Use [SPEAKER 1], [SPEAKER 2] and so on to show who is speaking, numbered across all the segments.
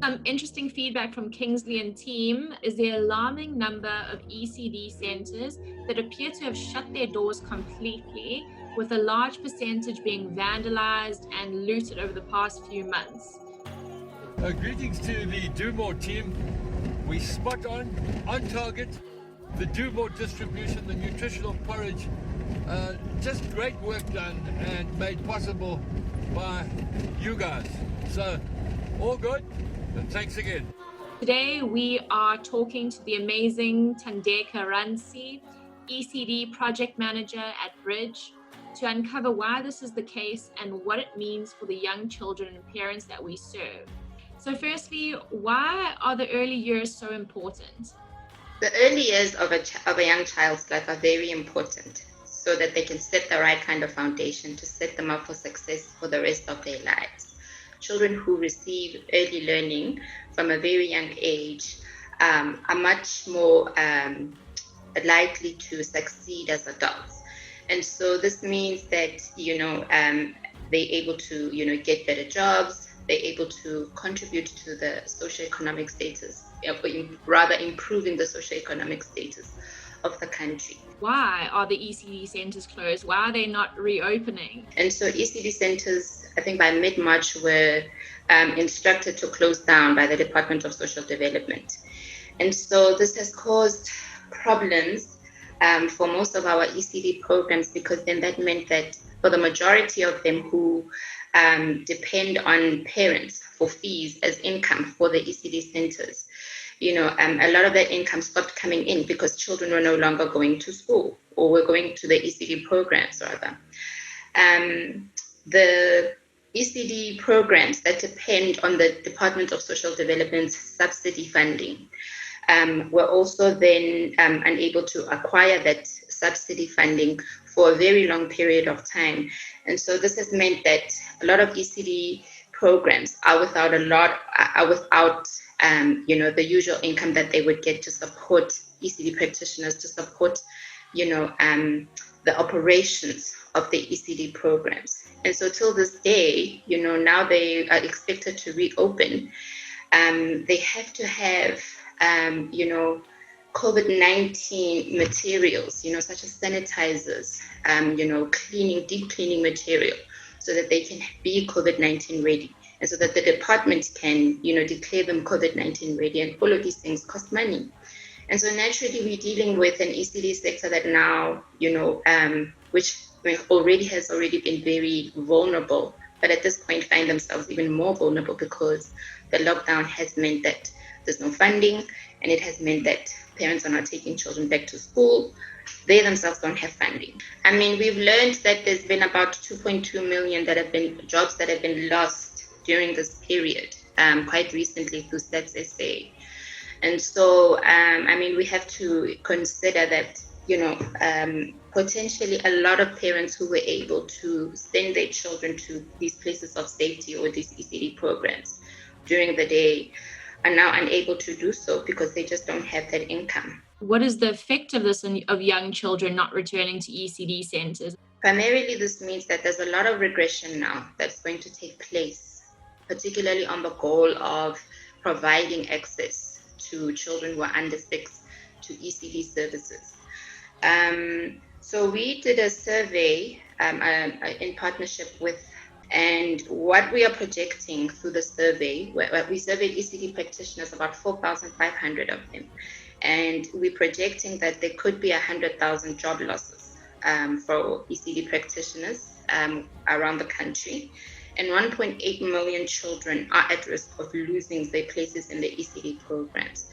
[SPEAKER 1] Some interesting feedback from Kingsley and team is the alarming number of ECD centres that appear to have shut their doors completely, with a large percentage being vandalised and looted over the past few months.
[SPEAKER 2] Greetings to the Do More team. We spot on target. The Do More distribution, the nutritional porridge, just great work done and made possible by you guys. So, all good, and thanks again.
[SPEAKER 1] Today we are talking to the amazing Thandeka Rantsi, ECD Project Manager at Bridge, to uncover why this is the case and what it means for the young children and parents that we serve. So firstly, why are the early years so important?
[SPEAKER 3] The early years of a young child's life are very important so that they can set the right kind of foundation to set them up for success for the rest of their lives. Children who receive early learning from a very young age are much more likely to succeed as adults. And so this means that, they're able to, get better jobs, they're able to contribute to the socioeconomic status, rather improving the socioeconomic status of the country.
[SPEAKER 1] Why are the ECD centres closed? Why are they not reopening?
[SPEAKER 3] And so ECD centres, I think by mid-March, were instructed to close down by the Department of Social Development. And so this has caused problems for most of our ECD programs, because then that meant that for the majority of them who depend on parents for fees as income for the ECD centres, a lot of that income stopped coming in because children were no longer going to school or were going to the ECD programs rather. The ECD programs that depend on the Department of Social Development's subsidy funding were also then unable to acquire that subsidy funding for a very long period of time. And so this has meant that a lot of ECD programs are without the usual income that they would get to support ECD practitioners, to support, the operations of the ECD programs. And so till this day, now they are expected to reopen. They have to have, COVID-19 materials, such as sanitizers, deep cleaning material, so that they can be COVID-19 ready. And so that the department can, declare them COVID-19 ready. And all of these things cost money. And so naturally, we're dealing with an ECD sector that now, which has already been very vulnerable, but at this point find themselves even more vulnerable because the lockdown has meant that there's no funding, and it has meant that parents are not taking children back to school. They themselves don't have funding. I mean, we've learned that there's been about 2.2 million jobs that have been lost during this period, quite recently through Stats SA. And so, we have to consider that, potentially a lot of parents who were able to send their children to these places of safety or these ECD programs during the day are now unable to do so because they just don't have that income.
[SPEAKER 1] What is the effect of this of young children not returning to ECD centres?
[SPEAKER 3] Primarily, this means that there's a lot of regression now that's going to take place, particularly on the goal of providing access to children who are under 6 to ECD services. So we did a survey in partnership with, and what we are projecting through the survey, we surveyed ECD practitioners, about 4,500 of them. And we're projecting that there could be 100,000 job losses for ECD practitioners around the country. And 1.8 million children are at risk of losing their places in the ECD programs.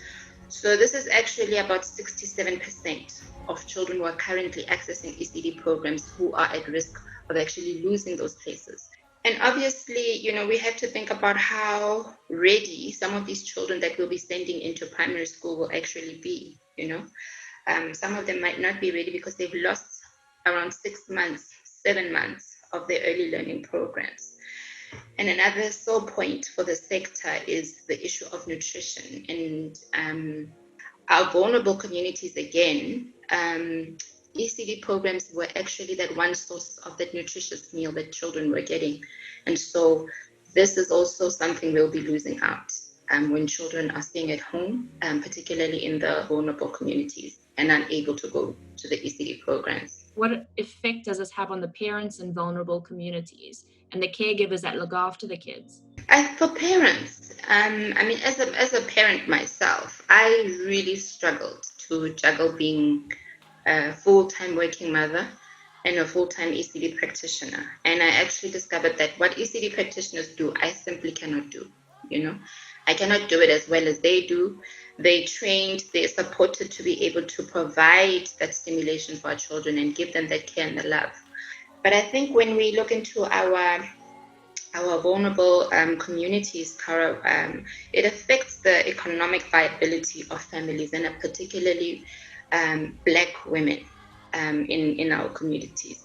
[SPEAKER 3] So this is actually about 67% of children who are currently accessing ECD programs who are at risk of actually losing those places. And obviously, we have to think about how ready some of these children that we'll be sending into primary school will actually be, Some of them might not be ready because they've lost around 6 months, 7 months of their early learning programs. And another sore point for the sector is the issue of nutrition. And our vulnerable communities, again, ECD programs were actually that one source of that nutritious meal that children were getting. And so this is also something we'll be losing out. when children are staying at home, particularly in the vulnerable communities and unable to go to the ECD programs.
[SPEAKER 1] What effect does this have on the parents in vulnerable communities and the caregivers that look after the kids?
[SPEAKER 3] For parents, I mean, as a parent myself, I really struggled to juggle being a full-time working mother and a full-time ECD practitioner. And I actually discovered that what ECD practitioners do, I simply cannot do. I cannot do it as well as they do. They trained, they're supported to be able to provide that stimulation for our children and give them that care and the love. But I think when we look into our vulnerable communities, Cara, it affects the economic viability of families, and particularly Black women in our communities,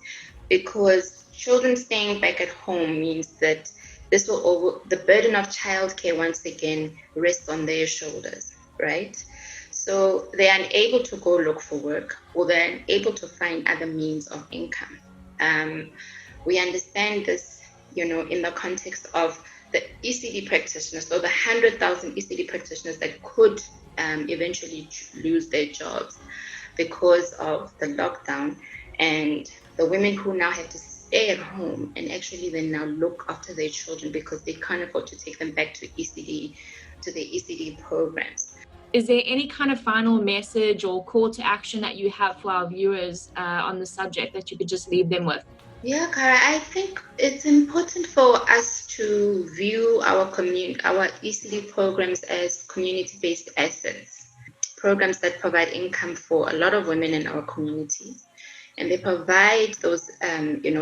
[SPEAKER 3] because children staying back at home means that the burden of childcare once again rests on their shoulders, right? So they are unable to go look for work, or they're unable to find other means of income. We understand this, in the context of the ECD practitioners, so the 100,000 ECD practitioners that could eventually lose their jobs because of the lockdown, and the women who now have to stay at home and actually then now look after their children because they can't afford to take them back to the ECD programs.
[SPEAKER 1] Is there any kind of final message or call to action that you have for our viewers on the subject that you could just leave them with?
[SPEAKER 3] Yeah, Cara, I think it's important for us to view our ECD programs as community-based assets, programs that provide income for a lot of women in our communities. And they provide those,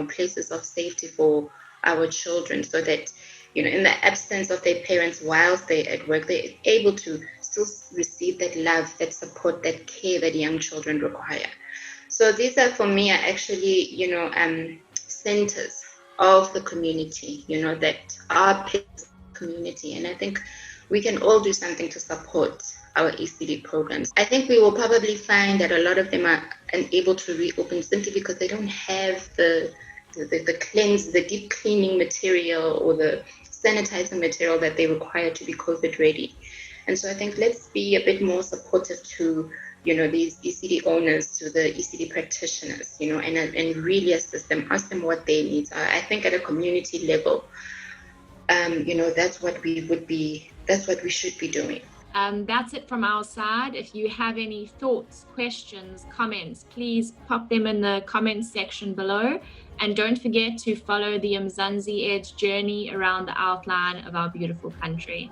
[SPEAKER 3] places of safety for our children so that, in the absence of their parents whilst they're at work, they're able to still receive that love, that support, that care that young children require. So these are, for me, are actually, centers of the community, that are community. And I think we can all do something to support our ECD programs. I think we will probably find that a lot of them are unable to reopen simply because they don't have the deep cleaning material or the sanitizing material that they require to be COVID ready. And so I think let's be a bit more supportive to these ECD owners, to the ECD practitioners, and really assist them, ask them what their needs are. I think at a community level, that's what we should be doing.
[SPEAKER 1] That's it from our side. If you have any thoughts, questions, comments, please pop them in the comments section below. And don't forget to follow the Mzansi Edge journey around the outline of our beautiful country.